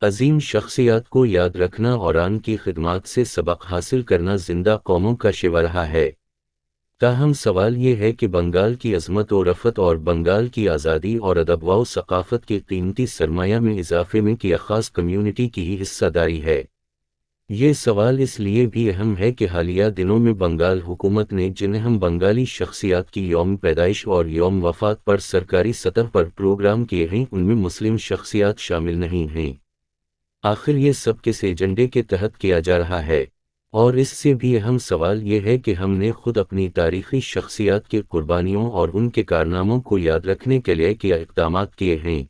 عظیم شخصیات کو یاد رکھنا اور ان کی خدمات سے سبق حاصل کرنا زندہ قوموں کا شیوا رہا ہے۔ تاہم سوال یہ ہے کہ بنگال کی عظمت و رفعت اور بنگال کی آزادی اور ادب و ثقافت کی قیمتی سرمایہ میں اضافے میں کیا خاص کمیونٹی کی ہی حصہ داری ہے؟ یہ سوال اس لیے بھی اہم ہے کہ حالیہ دنوں میں بنگال حکومت نے جن اہم بنگالی شخصیات کی یوم پیدائش اور یوم وفات پر سرکاری سطح پر پروگرام کیے ہیں، ان میں مسلم شخصیات شامل نہیں ہیں۔ آخر یہ سب کس ایجنڈے کے تحت کیا جا رہا ہے؟ اور اس سے بھی اہم سوال یہ ہے کہ ہم نے خود اپنی تاریخی شخصیات کی قربانیوں اور ان کے کارناموں کو یاد رکھنے کے لیے کیا اقدامات کیے ہیں؟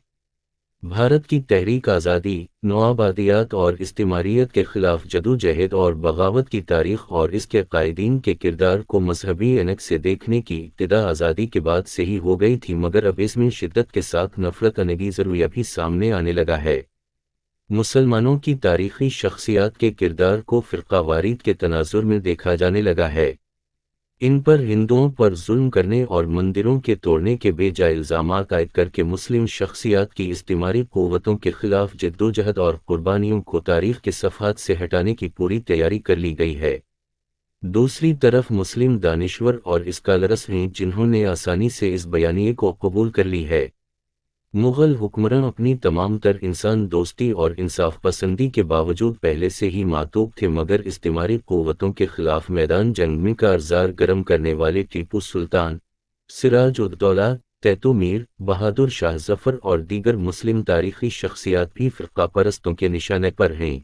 بھارت کی تحریک آزادی، نوآبادیات اور استعماریت کے خلاف جدوجہد اور بغاوت کی تاریخ اور اس کے قائدین کے کردار کو مذہبی عینک سے دیکھنے کی ابتدا آزادی کے بعد سے ہی ہو گئی تھی، مگر اب اس میں شدت کے ساتھ نفرت انگیز رویہ بھی سامنے آنے لگا ہے۔ مسلمانوں کی تاریخی شخصیات کے کردار کو فرقہ واریت کے تناظر میں دیکھا جانے لگا ہے۔ ان پر ہندوؤں پر ظلم کرنے اور مندروں کے توڑنے کے بے جا الزامات عائد کر کے مسلم شخصیات کی استعماری قوتوں کے خلاف جدوجہد اور قربانیوں کو تاریخ کے صفحات سے ہٹانے کی پوری تیاری کر لی گئی ہے۔ دوسری طرف مسلم دانشور اور اسکالرس ہیں جنہوں نے آسانی سے اس بیانیے کو قبول کر لی ہے۔ مغل حکمراں اپنی تمام تر انسان دوستی اور انصاف پسندی کے باوجود پہلے سے ہی معطوب تھے، مگر استعماری قوتوں کے خلاف میدان جنگ میں کارزار گرم کرنے والے ٹیپو سلطان، سراج الدولہ، تیتو میر، بہادر شاہ ظفر اور دیگر مسلم تاریخی شخصیات بھی فرقہ پرستوں کے نشانے پر ہیں۔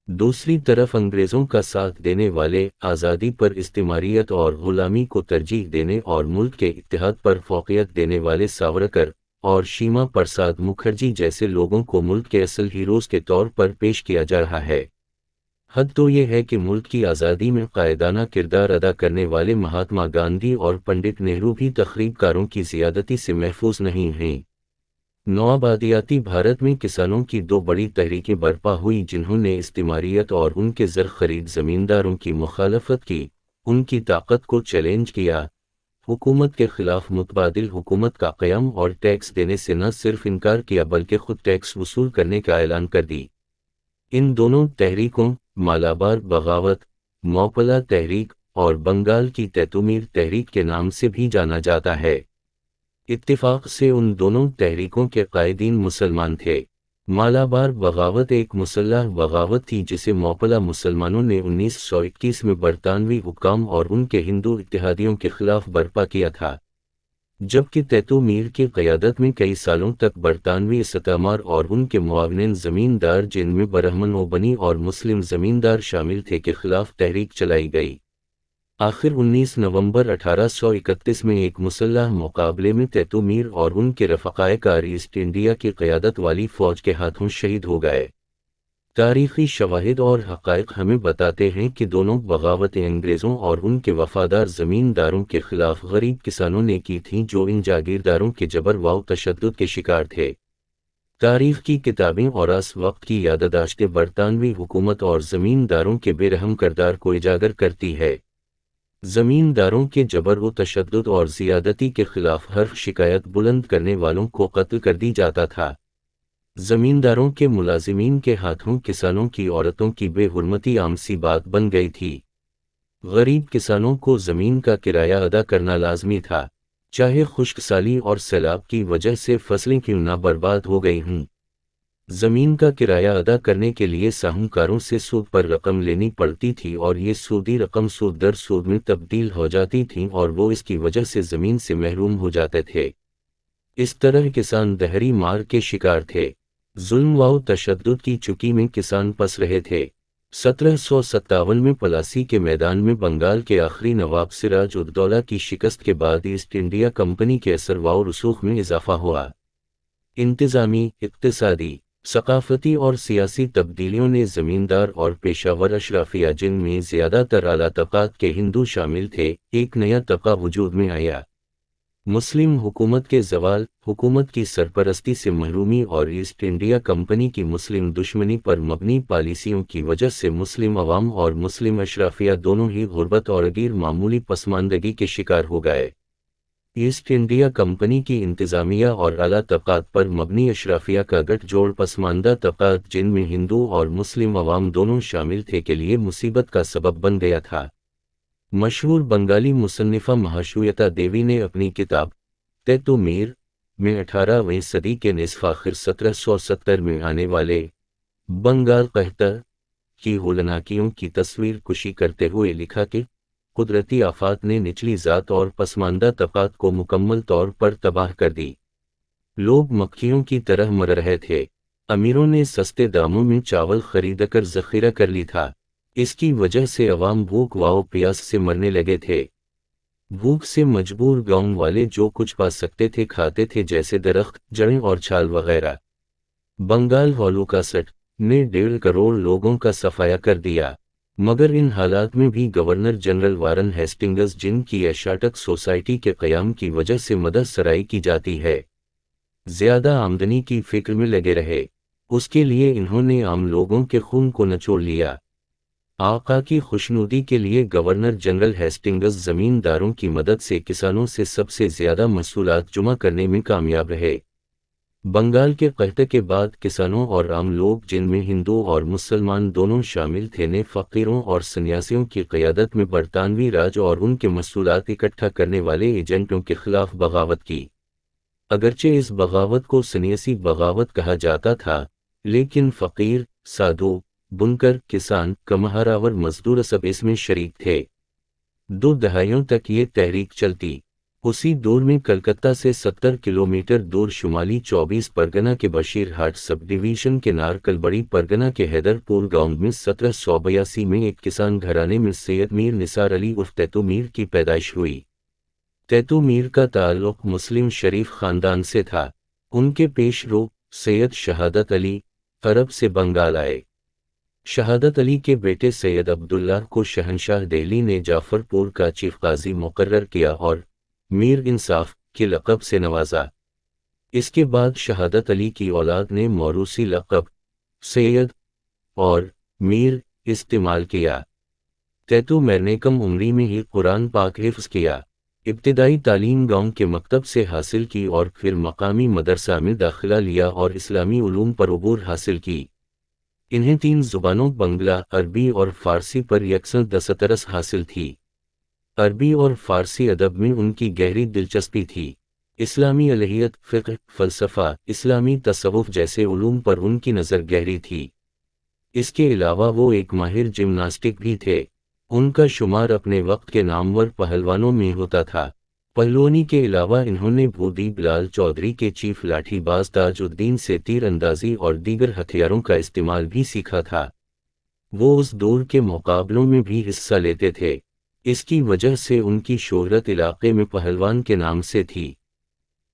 دوسری طرف انگریزوں کا ساتھ دینے والے، آزادی پر استعماریت اور غلامی کو ترجیح دینے اور ملک کے اتحاد پر فوقیت دینے والے ساورکر اور شیما پرساد مکھرجی جیسے لوگوں کو ملک کے اصل ہیروز کے طور پر پیش کیا جا رہا ہے۔ حد تو یہ ہے کہ ملک کی آزادی میں قائدانہ کردار ادا کرنے والے مہاتما گاندھی اور پنڈت نہرو بھی تخریب کاروں کی زیادتی سے محفوظ نہیں ہیں۔ نوآبادیاتی بھارت میں کسانوں کی دو بڑی تحریکیں برپا ہوئی جنہوں نے استعماریت اور ان کے زر خرید زمینداروں کی مخالفت کی، ان کی طاقت کو چیلنج کیا، حکومت کے خلاف متبادل حکومت کا قیام اور ٹیکس دینے سے نہ صرف انکار کیا بلکہ خود ٹیکس وصول کرنے کا اعلان کر دی۔ ان دونوں تحریکوں، مالابار بغاوت، موپلا تحریک اور بنگال کی تیتومیر تحریک کے نام سے بھی جانا جاتا ہے۔ اتفاق سے ان دونوں تحریکوں کے قائدین مسلمان تھے۔ مالابار بغاوت ایک مسلح بغاوت تھی جسے موپلا مسلمانوں نے 1921 میں برطانوی حکام اور ان کے ہندو اتحادیوں کے خلاف برپا کیا تھا، جبکہ تیتو میر کی قیادت میں کئی سالوں تک برطانوی استعمار اور ان کے معاونین زمیندار جن میں برہمن و بنی اور مسلم زمیندار شامل تھے کے خلاف تحریک چلائی گئی۔ آخر 19 نومبر 1831 میں ایک مسلح مقابلے میں تیتو میر اور ان کے رفقائے کار ایسٹ انڈیا کی قیادت والی فوج کے ہاتھوں شہید ہو گئے۔ تاریخی شواہد اور حقائق ہمیں بتاتے ہیں کہ دونوں بغاوتیں انگریزوں اور ان کے وفادار زمینداروں کے خلاف غریب کسانوں نے کی تھیں جو ان جاگیرداروں کے جبر و تشدد کے شکار تھے۔ تاریخ کی کتابیں اور اس وقت کی یادداشتیں برطانوی حکومت اور زمینداروں کے بے رحم کردار کو اجاگر کرتی ہے۔ زمینداروں کے جبر و تشدد اور زیادتی کے خلاف ہر شکایت بلند کرنے والوں کو قتل کر دی جاتا تھا۔ زمینداروں کے ملازمین کے ہاتھوں کسانوں کی عورتوں کی بے حرمتی عام سی بات بن گئی تھی۔ غریب کسانوں کو زمین کا کرایہ ادا کرنا لازمی تھا، چاہے خشک سالی اور سیلاب کی وجہ سے فصلیں کیوں نہ برباد ہو گئی ہوں۔ زمین کا کرایہ ادا کرنے کے لیے ساہوکاروں سے سود پر رقم لینی پڑتی تھی اور یہ سودی رقم سود در سود میں تبدیل ہو جاتی تھیں اور وہ اس کی وجہ سے زمین سے محروم ہو جاتے تھے۔ اس طرح کسان دہری مار کے شکار تھے۔ ظلم و تشدد کی چکی میں کسان پس رہے تھے۔ 1757 میں پلاسی کے میدان میں بنگال کے آخری نواب سراج الدولہ کی شکست کے بعد ایسٹ انڈیا کمپنی کے اثر و رسوخ میں اضافہ ہوا۔ انتظامی، اقتصادی، ثقافتی اور سیاسی تبدیلیوں نے زمیندار اور پیشہ ور اشرافیہ جن میں زیادہ تر اعلیٰ طبقات کے ہندو شامل تھے، ایک نیا طبقہ وجود میں آیا۔ مسلم حکومت کے زوال، حکومت کی سرپرستی سے محرومی اور ایسٹ انڈیا کمپنی کی مسلم دشمنی پر مبنی پالیسیوں کی وجہ سے مسلم عوام اور مسلم اشرافیہ دونوں ہی غربت اور غیر معمولی پسماندگی کے شکار ہو گئے۔ ایسٹ انڈیا کمپنی کی انتظامیہ اور اعلیٰ طبقات پر مبنی اشرافیہ کا گٹھ جوڑ پسماندہ طبقات جن میں ہندو اور مسلم عوام دونوں شامل تھے کے لیے مصیبت کا سبب بن گیا تھا۔ مشہور بنگالی مصنفہ مہاشویتا دیوی نے اپنی کتاب تیتو میر میں 18ویں صدی کے نصف آخر 1770 میں آنے والے بنگال قحط کی ہولناکیوں کی تصویر کشی کرتے ہوئے لکھا کہ قدرتی آفات نے نچلی ذات اور پسماندہ طبقات کو مکمل طور پر تباہ کر دی۔ لوگ مکھیوں کی طرح مر رہے تھے۔ امیروں نے سستے داموں میں چاول خرید کر ذخیرہ کر لی تھا۔ اس کی وجہ سے عوام بھوک و پیاس سے مرنے لگے تھے۔ بھوک سے مجبور گاؤں والے جو کچھ پا سکتے تھے کھاتے تھے، جیسے درخت، جڑیں اور چھال وغیرہ۔ بنگال ہولوکاسٹ نے 1.5 کروڑ لوگوں کا صفایا کر دیا، مگر ان حالات میں بھی گورنر جنرل وارن ہیسٹنگز، جن کی ایشیاٹک سوسائٹی کے قیام کی وجہ سے مدد سرائی کی جاتی ہے، زیادہ آمدنی کی فکر میں لگے رہے۔ اس کے لیے انہوں نے عام لوگوں کے خون کو نچوڑ لیا۔ آقا کی خوشنودی کے لیے گورنر جنرل ہیسٹنگز زمینداروں کی مدد سے کسانوں سے سب سے زیادہ محصولات جمع کرنے میں کامیاب رہے۔ بنگال کے قحط کے بعد کسانوں اور عام لوگ، جن میں ہندو اور مسلمان دونوں شامل تھے، نے فقیروں اور سنیاسیوں کی قیادت میں برطانوی راج اور ان کے محصولات اکٹھا کرنے والے ایجنٹوں کے خلاف بغاوت کی۔ اگرچہ اس بغاوت کو سنیاسی بغاوت کہا جاتا تھا، لیکن فقیر، سادھو، بنکر، کسان، کمہاراور مزدور سب اس میں شریک تھے۔ 2 دہائیوں تک یہ تحریک چلتی۔ اسی دور میں کلکتہ سے 70 کلومیٹر دور شمالی 24 پرگنہ کے بشیر ہاٹ سب ڈویژن کے نارکل بڑی پرگنہ کے حیدر پور گاؤں میں 1782 میں ایک کسان گھرانے میں سید میر نثار علی عرف تیتو میر کی پیدائش ہوئی۔ تیتو میر کا تعلق مسلم شریف خاندان سے تھا۔ ان کے پیش رو سید شہادت علی عرب سے بنگال آئے۔ شہادت علی کے بیٹے سید عبداللہ کو شہنشاہ دہلی نے جعفر پور کا چیف قاضی مقرر کیا اور میر انصاف کے لقب سے نوازا۔ اس کے بعد شہادت علی کی اولاد نے موروثی لقب سید اور میر استعمال کیا۔ تیتو میر نے کم عمری میں ہی قرآن پاک حفظ کیا۔ ابتدائی تعلیم گاؤں کے مکتب سے حاصل کی اور پھر مقامی مدرسہ میں داخلہ لیا اور اسلامی علوم پر عبور حاصل کی۔ انہیں 3 زبانوں بنگلہ، عربی اور فارسی پر یکساں دسترس حاصل تھی۔ عربی اور فارسی ادب میں ان کی گہری دلچسپی تھی۔ اسلامی الہیت، فقہ، فلسفہ، اسلامی تصوف جیسے علوم پر ان کی نظر گہری تھی۔ اس کے علاوہ وہ ایک ماہر جمناسٹک بھی تھے۔ ان کا شمار اپنے وقت کے نامور پہلوانوں میں ہوتا تھا۔ پہلوانی کے علاوہ انہوں نے بھودی بلال چودھری کے چیف لاٹھی باز تاج الدین سے تیر اندازی اور دیگر ہتھیاروں کا استعمال بھی سیکھا تھا۔ وہ اس دور کے مقابلوں میں بھی حصہ لیتے تھے۔ اس کی وجہ سے ان کی شہرت علاقے میں پہلوان کے نام سے تھی۔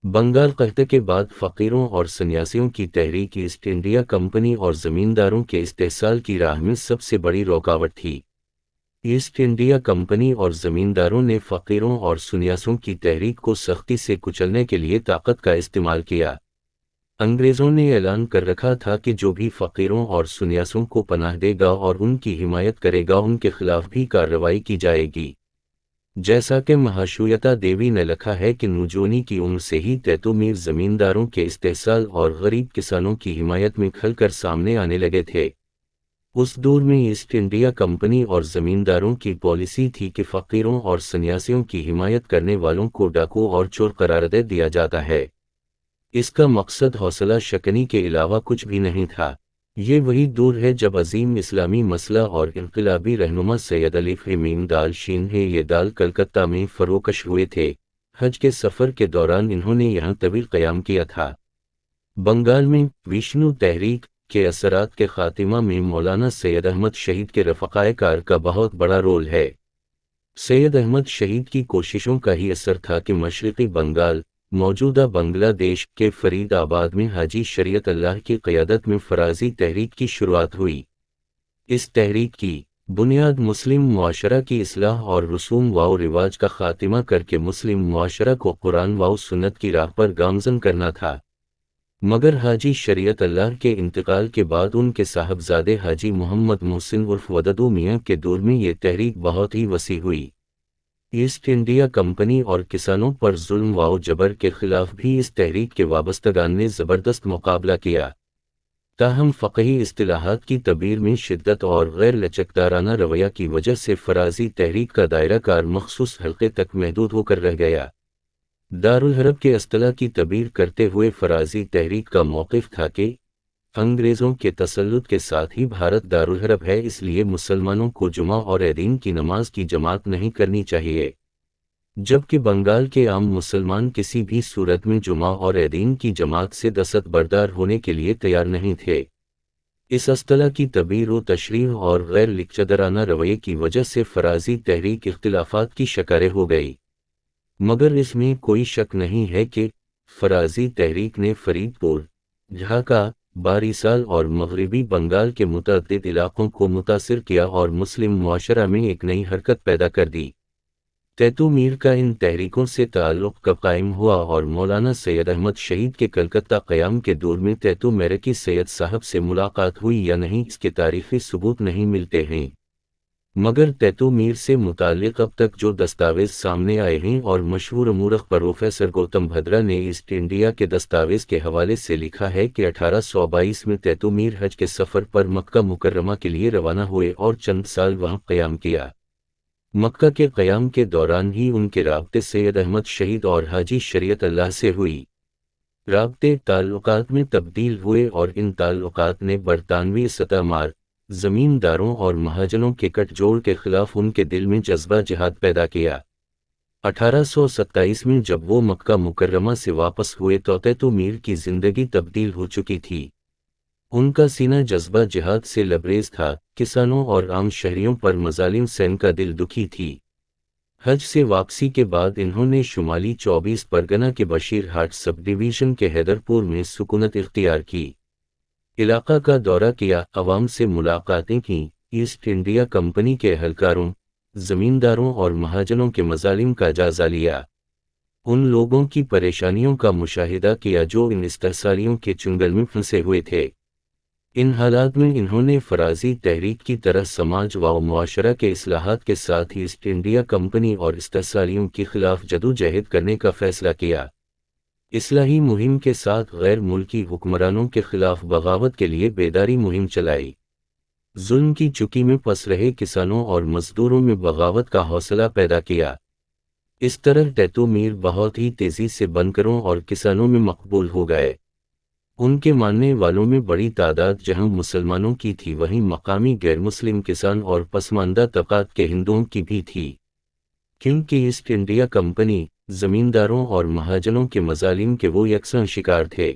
بنگال قحط کے بعد فقیروں اور سنیاسیوں کی تحریک ایسٹ انڈیا کمپنی اور زمینداروں کے استحصال کی راہ میں سب سے بڑی رکاوٹ تھی۔ ایسٹ انڈیا کمپنی اور زمینداروں نے فقیروں اور سنیاسیوں کی تحریک کو سختی سے کچلنے کے لیے طاقت کا استعمال کیا۔ انگریزوں نے اعلان کر رکھا تھا کہ جو بھی فقیروں اور سنیاسیوں کو پناہ دے گا اور ان کی حمایت کرے گا، ان کے خلاف بھی کارروائی کی جائے گی۔ جیسا کہ مہاشویتا دیوی نے لکھا ہے کہ نوجوانی کی عمر سے ہی تیتو میر زمینداروں کے استحصال اور غریب کسانوں کی حمایت میں کھل کر سامنے آنے لگے تھے۔ اس دور میں ایسٹ انڈیا کمپنی اور زمینداروں کی پالیسی تھی کہ فقیروں اور سنیاسیوں کی حمایت کرنے والوں کو ڈاکو اور چور قرار دے دیا جاتا ہے۔ اس کا مقصد حوصلہ شکنی کے علاوہ کچھ بھی نہیں تھا۔ یہ وہی دور ہے جب عظیم اسلامی مسلح اور انقلابی رہنما سید علی فہمیم دال شینہ یہ دال کلکتہ میں فروکش ہوئے تھے۔ حج کے سفر کے دوران انہوں نے یہاں طویل قیام کیا تھا۔ بنگال میں وشنو تحریک کے اثرات کے خاتمہ میں مولانا سید احمد شہید کے رفقائے کار کا بہت بڑا رول ہے۔ سید احمد شہید کی کوششوں کا ہی اثر تھا کہ مشرقی بنگال، موجودہ بنگلہ دیش کے فرید آباد میں حاجی شریعت اللہ کی قیادت میں فرازی تحریک کی شروعات ہوئی۔ اس تحریک کی بنیاد مسلم معاشرہ کی اصلاح اور رسوم و رواج کا خاتمہ کر کے مسلم معاشرہ کو قرآن و سنت کی راہ پر گامزن کرنا تھا۔ مگر حاجی شریعت اللہ کے انتقال کے بعد ان کے صاحبزادے حاجی محمد محسن عرف وددو میاں کے دور میں یہ تحریک بہت ہی وسیع ہوئی۔ ایسٹ انڈیا کمپنی اور کسانوں پر ظلم و جبر کے خلاف بھی اس تحریک کے وابستگان نے زبردست مقابلہ کیا۔ تاہم فقہی اصطلاحات کی تعبیر میں شدت اور غیر لچکدارانہ رویہ کی وجہ سے فرازی تحریک کا دائرہ کار مخصوص حلقے تک محدود ہو کر رہ گیا۔ دارالحرب کے اصطلاح کی تعبیر کرتے ہوئے فرازی تحریک کا موقف تھا کہ انگریزوں کے تسلط کے ساتھ ہی بھارت دارالحرب ہے، اس لیے مسلمانوں کو جمعہ اور عیدین کی نماز کی جماعت نہیں کرنی چاہیے، جبکہ بنگال کے عام مسلمان کسی بھی صورت میں جمعہ اور عیدین کی جماعت سے دست بردار ہونے کے لیے تیار نہیں تھے۔ اس اصطلاح کی تعبیر و تشریح اور غیر لچکدارانہ رویے کی وجہ سے فرازی تحریک اختلافات کی شکار ہو گئی، مگر اس میں کوئی شک نہیں ہے کہ فرازی تحریک نے فرید پور، ڈھاکہ، باریسال اور مغربی بنگال کے متعدد علاقوں کو متاثر کیا اور مسلم معاشرہ میں ایک نئی حرکت پیدا کر دی۔ تیتو میر کا ان تحریکوں سے تعلق کب قائم ہوا اور مولانا سید احمد شہید کے کلکتہ قیام کے دور میں تیتو میرکی سید صاحب سے ملاقات ہوئی یا نہیں، اس کے تاریخی ثبوت نہیں ملتے ہیں، مگر تیتو میر سے متعلق اب تک جو دستاویز سامنے آئے ہیں اور مشہور مورخ پروفیسر گوتم بھدرا نے ایسٹ انڈیا کے دستاویز کے حوالے سے لکھا ہے کہ 1822 میں تیتو میر حج کے سفر پر مکہ مکرمہ کے لیے روانہ ہوئے اور چند سال وہاں قیام کیا۔ مکہ کے قیام کے دوران ہی ان کے رابطے سید احمد شہید اور حاجی شریعت اللہ سے ہوئی۔ رابطے تعلقات میں تبدیل ہوئے اور ان تعلقات نے برطانوی استعمار، زمینداروں اور مہاجنوں کے کٹ جوڑ کے خلاف ان کے دل میں جذبہ جہاد پیدا کیا۔ 1827 میں جب وہ مکہ مکرمہ سے واپس ہوئے تو تیتو میر کی زندگی تبدیل ہو چکی تھی۔ ان کا سینہ جذبہ جہاد سے لبریز تھا، کسانوں اور عام شہریوں پر مظالم سے ان کا دل دکھی تھی۔ حج سے واپسی کے بعد انہوں نے شمالی 24 پرگنہ کے بشیر ہاٹ سب ڈویژن کے حیدرپور میں سکونت اختیار کی۔ علاقہ کا دورہ کیا، عوام سے ملاقاتیں کیں، ایسٹ انڈیا کمپنی کے اہلکاروں، زمینداروں اور مہاجنوں کے مظالم کا جائزہ لیا۔ ان لوگوں کی پریشانیوں کا مشاہدہ کیا جو ان استحصالیوں کے چنگل میں پھنسے ہوئے تھے۔ ان حالات میں انہوں نے فرازی تحریک کی طرح سماج و معاشرہ کے اصلاحات کے ساتھ ایسٹ انڈیا کمپنی اور استحصالیوں کے خلاف جدوجہد کرنے کا فیصلہ کیا۔ اصلاحی مہم کے ساتھ غیر ملکی حکمرانوں کے خلاف بغاوت کے لیے بیداری مہم چلائی۔ ظلم کی چکی میں پس رہے کسانوں اور مزدوروں میں بغاوت کا حوصلہ پیدا کیا۔ اس طرح تیتو میر بہت ہی تیزی سے بنکروں اور کسانوں میں مقبول ہو گئے۔ ان کے ماننے والوں میں بڑی تعداد جہاں مسلمانوں کی تھی وہیں مقامی غیر مسلم کسان اور پسماندہ طبقات کے ہندوؤں کی بھی تھی، کیونکہ ایسٹ انڈیا کمپنی، زمینداروں اور مہاجنوں کے مظالم کے وہ یکساں شکار تھے۔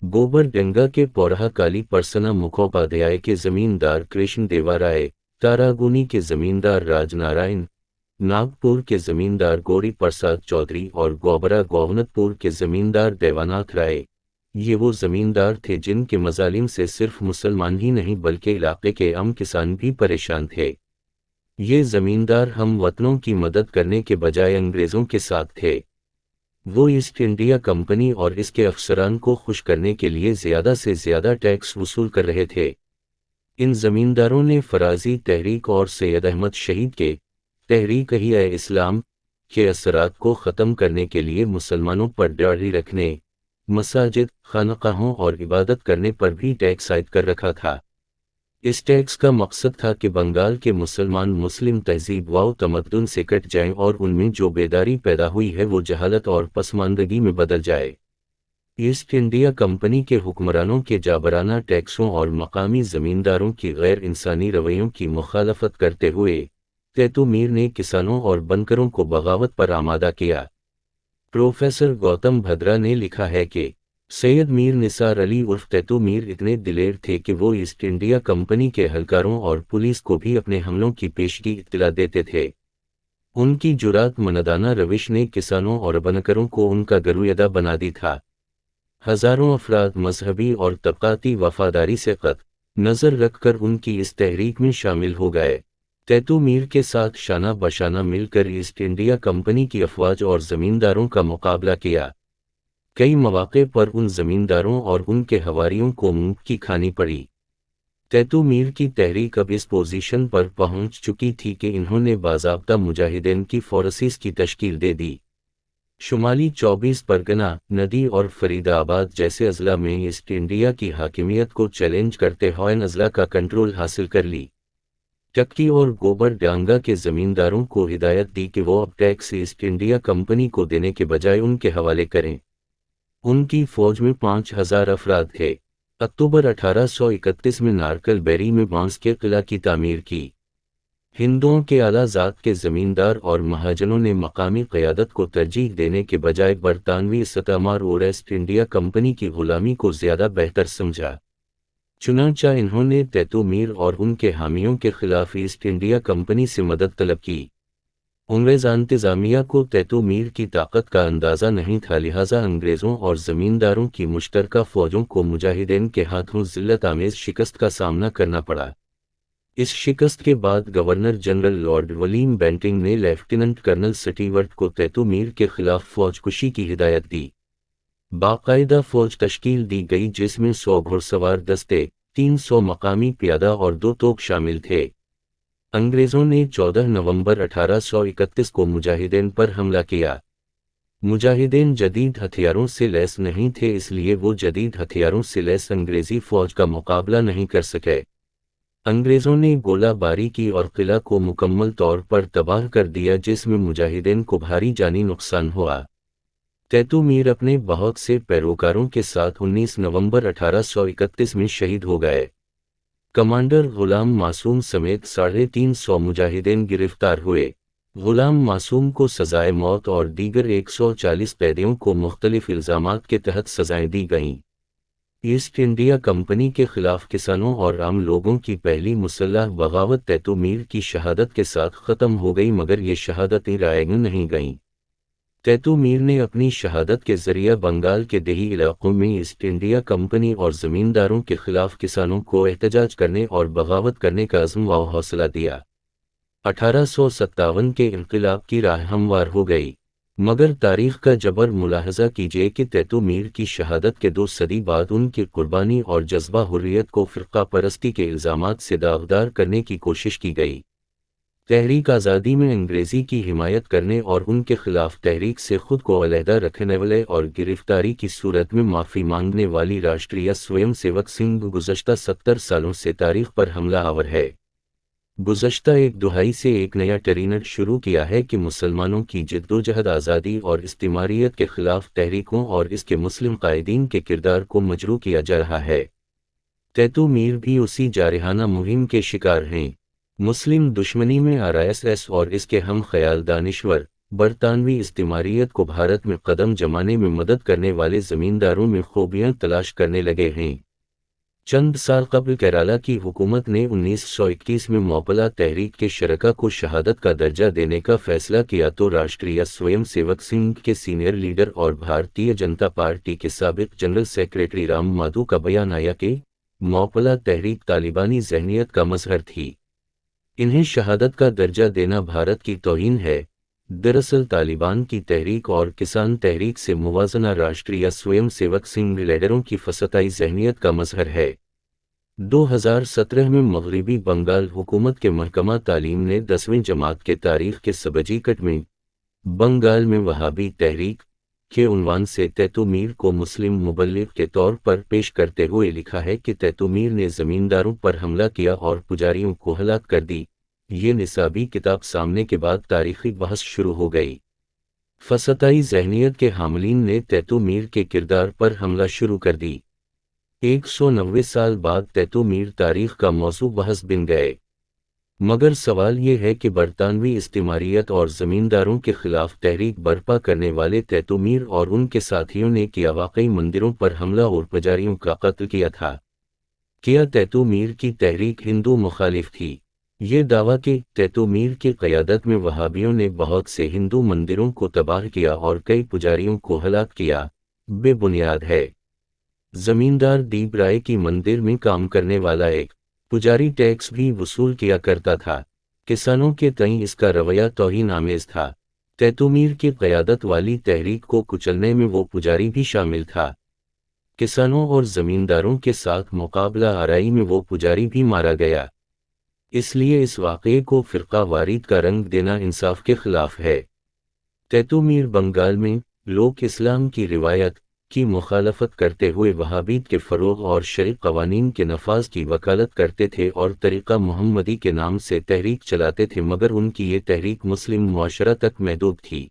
گوبر ڈنگا کے پورہا کالی پرسنا مکھوپادھیائے کے زمیندار کرشن دیوا رائے، تاراگونی کے زمیندار راج نارائن، ناگپور کے زمیندار گوری پرساد چودھری اور گوبرا گوونت پور کے زمیندار دیواناتھ رائے، یہ وہ زمیندار تھے جن کے مظالم سے صرف مسلمان ہی نہیں بلکہ علاقے کے عام کسان بھی پریشان تھے۔ یہ زمیندار ہم وطنوں کی مدد کرنے کے بجائے انگریزوں کے ساتھ تھے۔ وہ ایسٹ انڈیا کمپنی اور اس کے افسران کو خوش کرنے کے لیے زیادہ سے زیادہ ٹیکس وصول کر رہے تھے۔ ان زمینداروں نے فرازی تحریک اور سید احمد شہید کے تحریک اسلام کے اثرات کو ختم کرنے کے لیے مسلمانوں پر داڑھی رکھنے، مساجد، خانقاہوں اور عبادت کرنے پر بھی ٹیکس عائد کر رکھا تھا۔ اس ٹیکس کا مقصد تھا کہ بنگال کے مسلمان مسلم تہذیب و تمدن سے کٹ جائیں اور ان میں جو بیداری پیدا ہوئی ہے وہ جہالت اور پسماندگی میں بدل جائے۔ ایسٹ انڈیا کمپنی کے حکمرانوں کے جابرانہ ٹیکسوں اور مقامی زمینداروں کی غیر انسانی رویوں کی مخالفت کرتے ہوئے تیتو میر نے کسانوں اور بنکروں کو بغاوت پر آمادہ کیا۔ پروفیسر گوتم بھدرا نے لکھا ہے کہ سید میر نثار علی عرف تیتو میر اتنے دلیر تھے کہ وہ ایسٹ انڈیا کمپنی کے اہلکاروں اور پولیس کو بھی اپنے حملوں کی پیشگی اطلاع دیتے تھے۔ ان کی جرات مندانہ روش نے کسانوں اور بنکروں کو ان کا گرویدہ بنا دی تھا۔ ہزاروں افراد مذہبی اور طبقاتی وفاداری سے قطع نظر رکھ کر ان کی اس تحریک میں شامل ہو گئے۔ تیتو میر کے ساتھ شانہ بشانہ مل کر ایسٹ انڈیا کمپنی کی افواج اور زمینداروں کا مقابلہ کیا۔ کئی مواقع پر ان زمینداروں اور ان کے حواریوں کو منہ کی کھانی پڑی۔ تیتو میر کی تحریک اب اس پوزیشن پر پہنچ چکی تھی کہ انہوں نے باضابطہ مجاہدین کی فورسز کی تشکیل دے دی۔ شمالی 24 پرگنہ، ندی اور فرید آباد جیسے اضلاع میں ایسٹ انڈیا کی حاکمیت کو چیلنج کرتے ہوئے اضلاع کا کنٹرول حاصل کر لی۔ ٹکی اور گوبر ڈانگا کے زمینداروں کو ہدایت دی کہ وہ اب ٹیکس ایسٹ انڈیا کمپنی کو دینے کے بجائے ان کے حوالے کریں۔ ان کی فوج میں 5000 افراد تھے۔ اکتوبر 1831 میں نارکل بیری میں بانس کے قلعہ کی تعمیر کی۔ ہندوؤں کے اعلیٰ ذات کے زمیندار اور مہاجنوں نے مقامی قیادت کو ترجیح دینے کے بجائے برطانوی استعمار اور ایسٹ انڈیا کمپنی کی غلامی کو زیادہ بہتر سمجھا۔ چنانچہ انہوں نے تیتو میر اور ان کے حامیوں کے خلاف ایسٹ انڈیا کمپنی سے مدد طلب کی۔ انگریز انتظامیہ کو تیتو میر کی طاقت کا اندازہ نہیں تھا، لہٰذا انگریزوں اور زمینداروں کی مشترکہ فوجوں کو مجاہدین کے ہاتھوں ذلت آمیز شکست کا سامنا کرنا پڑا۔ اس شکست کے بعد governor general lord William Bentinck نے لیفٹیننٹ کرنل سٹیورٹ کو تیتو میر کے خلاف فوج کشی کی ہدایت دی۔ باقاعدہ فوج تشکیل دی گئی جس میں 100 گھڑ سوار دستے، 300 مقامی پیادہ اور 2 توپ شامل تھے۔ انگریزوں نے 14 نومبر 1831 کو مجاہدین پر حملہ کیا۔ مجاہدین جدید ہتھیاروں سے لیس نہیں تھے، اس لیے وہ جدید ہتھیاروں سے لیس انگریزی فوج کا مقابلہ نہیں کر سکے۔ انگریزوں نے گولہ باری کی اور قلعہ کو مکمل طور پر تباہ کر دیا، جس میں مجاہدین کو بھاری جانی نقصان ہوا۔ تیتو میر اپنے بہت سے پیروکاروں کے ساتھ 19 نومبر 1831 میں شہید ہو گئے۔ کمانڈر غلام معصوم سمیت 350 مجاہدین گرفتار ہوئے۔ غلام معصوم کو سزائے موت اور دیگر 140 قیدیوں کو مختلف الزامات کے تحت سزائیں دی گئیں۔ ایسٹ انڈیا کمپنی کے خلاف کسانوں اور عام لوگوں کی پہلی مسلح بغاوت تیتو میر کی شہادت کے ساتھ ختم ہو گئی، مگر یہ شہادتیں رائے نہیں گئیں۔ تیتو میر نے اپنی شہادت کے ذریعہ بنگال کے دیہی علاقوں میں ایسٹ انڈیا کمپنی اور زمینداروں کے خلاف کسانوں کو احتجاج کرنے اور بغاوت کرنے کا عزم و حوصلہ دیا۔ 1857 کے انقلاب کی راہ ہموار ہو گئی، مگر تاریخ کا جبر ملاحظہ کیجیے کہ تیتو میر کی شہادت کے 2 صدی بعد ان کی قربانی اور جذبہ حریت کو فرقہ پرستی کے الزامات سے داغدار کرنے کی کوشش کی گئی۔ تحریک آزادی میں انگریزی کی حمایت کرنے اور ان کے خلاف تحریک سے خود کو علیحدہ رکھنے والے اور گرفتاری کی صورت میں معافی مانگنے والی راشٹریہ سویم سیوک سنگھ گزشتہ 70 سالوں سے تاریخ پر حملہ آور ہے۔ گزشتہ 1 دہائی سے ایک نیا ٹرینڈ شروع کیا ہے کہ مسلمانوں کی جدوجہد آزادی اور استعماریت کے خلاف تحریکوں اور اس کے مسلم قائدین کے کردار کو مجروح کیا جا رہا ہے۔ تیتو میر بھی اسی جارحانہ مہم کے شکار ہیں۔ مسلم دشمنی میں RSS اور اس کے ہم خیال دانشور، برطانوی استعماریت کو بھارت میں قدم جمانے میں مدد کرنے والے زمینداروں میں خوبیاں تلاش کرنے لگے ہیں۔ چند سال قبل کیرالہ کی حکومت نے 1921 میں موپلا تحریک کے شرکاء کو شہادت کا درجہ دینے کا فیصلہ کیا تو راشٹریہ سویم سیوک سنگھ کے سینئر لیڈر اور بھارتیہ جنتا پارٹی کے سابق جنرل سیکریٹری رام مادھو کا بیان آیا کہ موپلا تحریک طالبانی ذہنیت کا مظہر تھی، انہیں شہادت کا درجہ دینا بھارت کی توہین ہے۔ دراصل طالبان کی تحریک اور کسان تحریک سے موازنہ راشٹریہ سویم سیوک سنگھ لیڈروں کی فسطائی ذہنیت کا مظہر ہے۔ 2017 میں مغربی بنگال حکومت کے محکمہ تعلیم نے 10ویں جماعت کے تاریخ کے سبجیکٹ میں بنگال میں وہابی تحریک کے عنوان سے تیتو میر کو مسلم مبلغ کے طور پر پیش کرتے ہوئے لکھا ہے کہ تیتو میر نے زمینداروں پر حملہ کیا اور پجاریوں کو ہلاک کر دی۔ یہ نصابی کتاب سامنے کے بعد تاریخی بحث شروع ہو گئی۔ فسطائی ذہنیت کے حاملین نے تیتو میر کے کردار پر حملہ شروع کر دی۔ 190 سال بعد تیتو میر تاریخ کا موضوع بحث بن گئے، مگر سوال یہ ہے کہ برطانوی استعماریت اور زمینداروں کے خلاف تحریک برپا کرنے والے تیتو میر اور ان کے ساتھیوں نے کیا واقعی مندروں پر حملہ اور پجاریوں کا قتل کیا تھا؟ کیا تیتو میر کی تحریک ہندو مخالف تھی؟ یہ دعویٰ کہ تیتو میر کی قیادت میں وہابیوں نے بہت سے ہندو مندروں کو تباہ کیا اور کئی پجاریوں کو ہلاک کیا، بے بنیاد ہے۔ زمیندار دیپ رائے کی مندر میں کام کرنے والا ایک پجاری ٹیکس بھی وصول کیا کرتا تھا۔ کسانوں کے تئیں اس کا رویہ توہین آمیز تھا۔ تیتو میر کی قیادت والی تحریک کو کچلنے میں وہ پجاری بھی شامل تھا۔ کسانوں اور زمینداروں کے ساتھ مقابلہ آرائی میں وہ پجاری بھی مارا گیا۔ اس لیے اس واقعے کو فرقہ واریت کا رنگ دینا انصاف کے خلاف ہے۔ تیتو-میر بنگال میں لوگ اسلام کی روایت کی مخالفت کرتے ہوئے وہابیت کے فروغ اور شرعی قوانین کے نفاذ کی وکالت کرتے تھے اور طریقہ محمدی کے نام سے تحریک چلاتے تھے، مگر ان کی یہ تحریک مسلم معاشرہ تک محدود تھی۔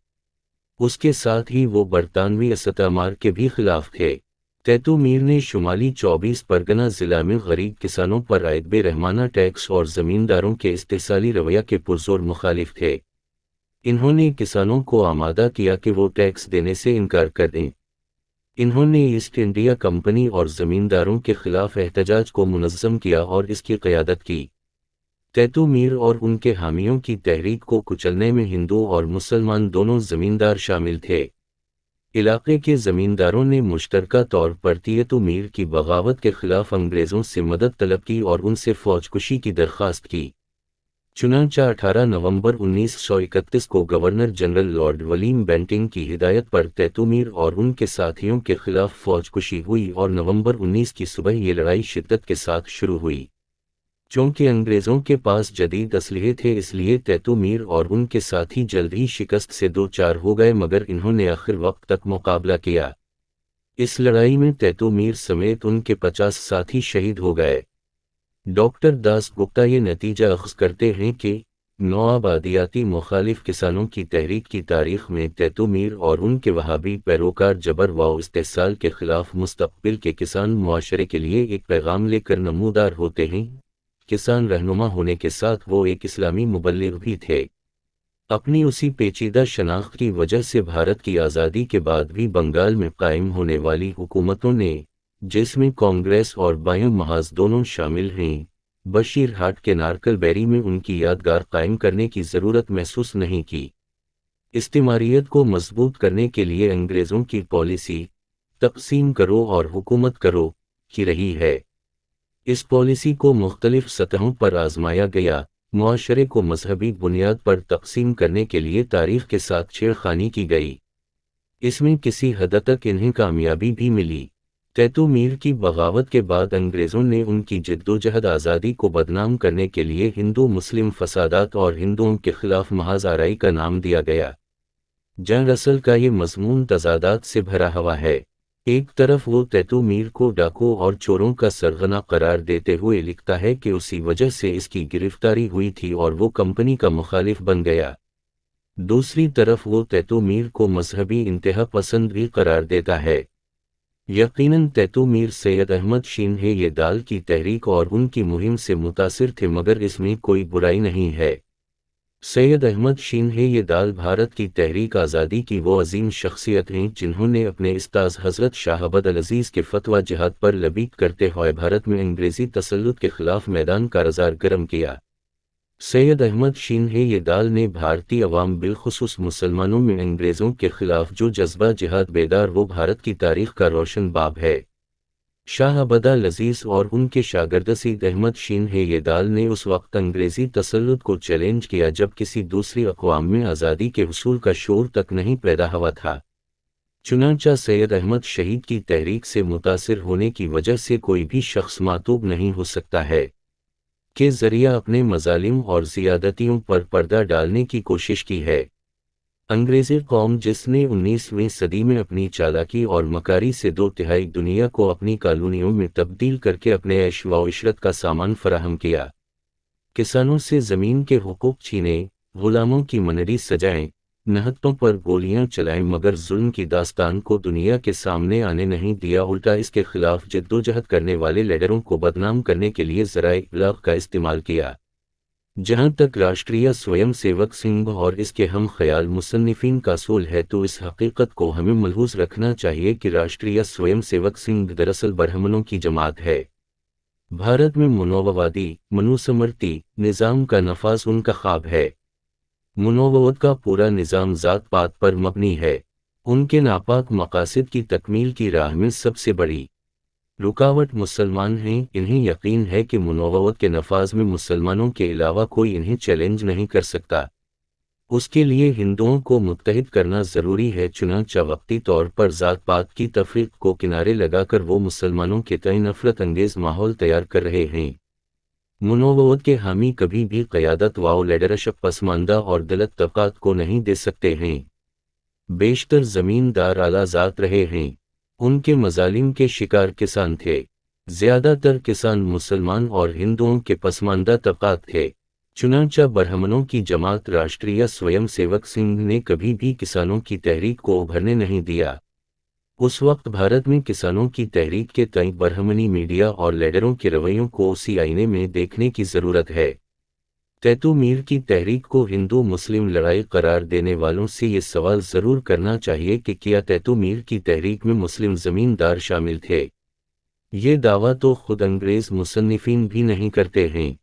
اس کے ساتھ ہی وہ برطانوی استعمار کے بھی خلاف تھے۔ تیتو-میر نے شمالی 24 پرگنہ ضلع میں غریب کسانوں پر عائد بے رحمانہ ٹیکس اور زمینداروں کے استحصالی رویہ کے پرزور مخالف تھے۔ انہوں نے کسانوں کو آمادہ کیا کہ وہ ٹیکس دینے سے انکار کر دیں۔ انہوں نے ایسٹ انڈیا کمپنی اور زمینداروں کے خلاف احتجاج کو منظم کیا اور اس کی قیادت کی۔ تیتو-میر اور ان کے حامیوں کی تحریک کو کچلنے میں ہندو اور مسلمان دونوں زمیندار شامل تھے۔ علاقے کے زمینداروں نے مشترکہ طور پر تیتو-میر کی بغاوت کے خلاف انگریزوں سے مدد طلب کی اور ان سے فوج کشی کی درخواست کی۔ چنانچہ 18 نومبر 1931 کو governor general lord William Bentinck کی ہدایت پر تیتو-میر اور ان کے ساتھیوں کے خلاف فوج کشی ہوئی اور نومبر 19 کی صبح یہ لڑائی شدت کے ساتھ شروع ہوئی۔ چونکہ انگریزوں کے پاس جدید اسلحے تھے، اس لیے تیتو-میر اور ان کے ساتھی جلد ہی شکست سے دوچار ہو گئے، مگر انہوں نے آخر وقت تک مقابلہ کیا۔ اس لڑائی میں تیتو-میر سمیت ان کے 50 ساتھی شہید ہو گئے۔ ڈاکٹر داس گپتا یہ نتیجہ اخذ کرتے ہیں کہ نوآبادیاتی مخالف کسانوں کی تحریک کی تاریخ میں تیتو-میر اور ان کے وہابی پیروکار جبر و استحصال کے خلاف مستقبل کے کسان معاشرے کے لیے ایک پیغام لے کر نمودار ہوتے ہیں۔ کسان رہنما ہونے کے ساتھ وہ ایک اسلامی مبلغ بھی تھے۔ اپنی اسی پیچیدہ شناخت کی وجہ سے بھارت کی آزادی کے بعد بھی بنگال میں قائم ہونے والی حکومتوں نے، جس میں کانگریس اور بائیں محاذ دونوں شامل ہیں، بشیر ہاٹ کے نارکل بیری میں ان کی یادگار قائم کرنے کی ضرورت محسوس نہیں کی۔ استعماریت کو مضبوط کرنے کے لیے انگریزوں کی پالیسی تقسیم کرو اور حکومت کرو کی رہی ہے۔ اس پالیسی کو مختلف سطحوں پر آزمایا گیا۔ معاشرے کو مذہبی بنیاد پر تقسیم کرنے کے لیے تاریخ کے ساتھ چھیڑ خانی کی گئی۔ اس میں کسی حد تک انہیں کامیابی بھی ملی۔ تیتو-میر کی بغاوت کے بعد انگریزوں نے ان کی جدوجہد آزادی کو بدنام کرنے کے لیے ہندو مسلم فسادات اور ہندوؤں کے خلاف محض آرائی کا نام دیا گیا۔ جنگ اصل کا یہ مضمون تضادات سے بھرا ہوا ہے۔ ایک طرف وہ تیتو-میر کو ڈاکو اور چوروں کا سرغنہ قرار دیتے ہوئے لکھتا ہے کہ اسی وجہ سے اس کی گرفتاری ہوئی تھی اور وہ کمپنی کا مخالف بن گیا۔ دوسری طرف وہ تیتو-میر کو مذہبی انتہا پسند بھی قرار دیتا ہے۔ یقیناً تیتو-میر سید احمد شینہے یہ دال کی تحریک اور ان کی مہم سے متاثر تھے، مگر اس میں کوئی برائی نہیں ہے۔ سید احمد شینہے یہ دال بھارت کی تحریک آزادی کی وہ عظیم شخصیت ہیں جنہوں نے اپنے استاذ حضرت شاہ عبد العزیز کے فتویٰ جہاد پر لبیک کرتے ہوئے بھارت میں انگریزی تسلط کے خلاف میدان کارزار گرم کیا۔ سید احمد شینہے یہ دال نے بھارتی عوام بالخصوص مسلمانوں میں انگریزوں کے خلاف جو جذبہ جہاد بیدار وہ بھارت کی تاریخ کا روشن باب ہے۔ شاہ عبد العزیز اور ان کے شاگرد سید احمد شینہے یہ دال نے اس وقت انگریزی تسلط کو چیلنج کیا جب کسی دوسری اقوام میں آزادی کے حصول کا شعور تک نہیں پیدا ہوا تھا۔ چنانچہ سید احمد شہید کی تحریک سے متاثر ہونے کی وجہ سے کوئی بھی شخص معتوب نہیں ہو سکتا ہے کے ذریعہ اپنے مظالم اور زیادتیوں پر پردہ ڈالنے کی کوشش کی ہے۔ انگریزی قوم جس نے 19ویں صدی میں اپنی چالاکی اور مکاری سے 2/3 دنیا کو اپنی کالونیوں میں تبدیل کر کے اپنے عیش و عشرت کا سامان فراہم کیا، کسانوں سے زمین کے حقوق چھینے، غلاموں کی منڈی سجائیں، نہتوں پر گولیاں چلائیں، مگر ظلم کی داستان کو دنیا کے سامنے آنے نہیں دیا، الٹا اس کے خلاف جدوجہد کرنے والے لیڈروں کو بدنام کرنے کے لیے ذرائع ابلاغ کا استعمال کیا۔ جہاں تک راشٹریہ سویم سیوک سنگھ اور اس کے ہم خیال مصنفین کا اصول ہے تو اس حقیقت کو ہمیں ملحوظ رکھنا چاہیے کہ راشٹریہ سویم سیوک سنگھ دراصل برہمنوں کی جماعت ہے۔ بھارت میں منووادی منوسمرتی نظام کا نفاذ ان کا خواب ہے۔ منوواد کا پورا نظام ذات پات پر مبنی ہے۔ ان کے ناپاک مقاصد کی تکمیل کی راہ میں سب سے بڑی رکاوٹ مسلمان ہیں۔ انہیں یقین ہے کہ منوواد کے نفاذ میں مسلمانوں کے علاوہ کوئی انہیں چیلنج نہیں کر سکتا۔ اس کے لیے ہندوؤں کو متحد کرنا ضروری ہے، چنانچہ وقتی طور پر ذات پات کی تفریق کو کنارے لگا کر وہ مسلمانوں کے تئیں نفرت انگیز ماحول تیار کر رہے ہیں۔ منووعد کے حامی کبھی بھی قیادت و لیڈرشپ پسماندہ اور دلت طبقات کو نہیں دے سکتے ہیں۔ بیشتر زمیندار اعلیٰ ذات رہے ہیں، ان کے مظالم کے شکار کسان تھے۔ زیادہ تر کسان مسلمان اور ہندوؤں کے پسماندہ طبقات تھے، چنانچہ برہمنوں کی جماعت راشٹریہ سویم سیوک سنگھ نے کبھی بھی کسانوں کی تحریک کو ابھرنے نہیں دیا۔ اس وقت بھارت میں کسانوں کی تحریک کے تئیں برہمنی میڈیا اور لیڈروں کے رویوں کو اسی آئینے میں دیکھنے کی ضرورت ہے۔ تیتو میر کی تحریک کو ہندو مسلم لڑائی قرار دینے والوں سے یہ سوال ضرور کرنا چاہیے کہ کیا تیتو میر کی تحریک میں مسلم زمیندار شامل تھے؟ یہ دعویٰ تو خود انگریز مصنفین بھی نہیں کرتے ہیں۔